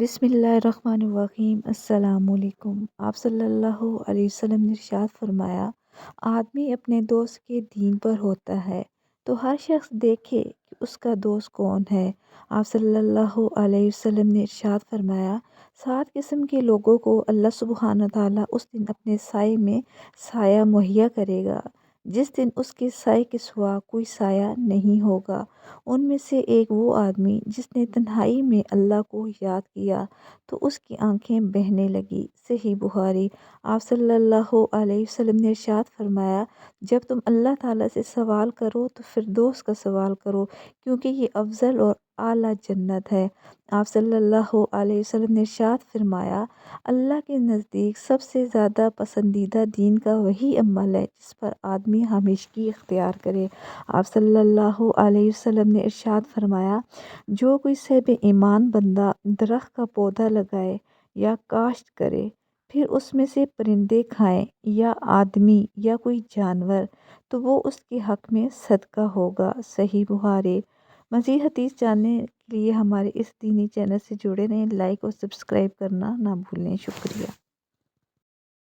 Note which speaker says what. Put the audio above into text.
Speaker 1: بسم اللہ الرحمن الرحیم۔ السلام علیکم۔ آپ صلی اللہ علیہ وسلم نے ارشاد فرمایا، آدمی اپنے دوست کے دین پر ہوتا ہے تو ہر شخص دیکھے کہ اس کا دوست کون ہے۔ آپ صلی اللہ علیہ وسلم نے ارشاد فرمایا، 7 قسم کے لوگوں کو اللہ سبحانہ تعالیٰ اس دن اپنے سائے میں سایہ مہیا کرے گا جس دن اس کے سائے کے سوا کوئی سایہ نہیں ہوگا۔ ان میں سے ایک وہ آدمی جس نے تنہائی میں اللہ کو یاد کیا تو اس کی آنکھیں بہنے لگی۔ صحیح بخاری۔ آپ صلی اللہ علیہ وسلم نے ارشاد فرمایا، جب تم اللہ تعالیٰ سے سوال کرو تو فردوس کا سوال کرو کیونکہ یہ افضل اور اعلیٰ جنت ہے۔ آپ صلی اللہ علیہ وسلم نے ارشاد فرمایا، اللہ کے نزدیک سب سے زیادہ پسندیدہ دین کا وہی عمل ہے جس پر آدمی ہمیشگی اختیار کرے۔ آپ صلی اللہ علیہ وسلم نے ارشاد فرمایا، جو کوئی صاحب ایمان بندہ درخت کا پودا لگائے یا کاشت کرے پھر اس میں سے پرندے کھائیں یا آدمی یا کوئی جانور تو وہ اس کے حق میں صدقہ ہوگا۔ صحیح بخاری۔ مزید حدیث جاننے کے لیے ہمارے اس دینی چینل سے جڑے رہیں۔ لائک اور سبسکرائب کرنا نہ بھولیں۔ شکریہ۔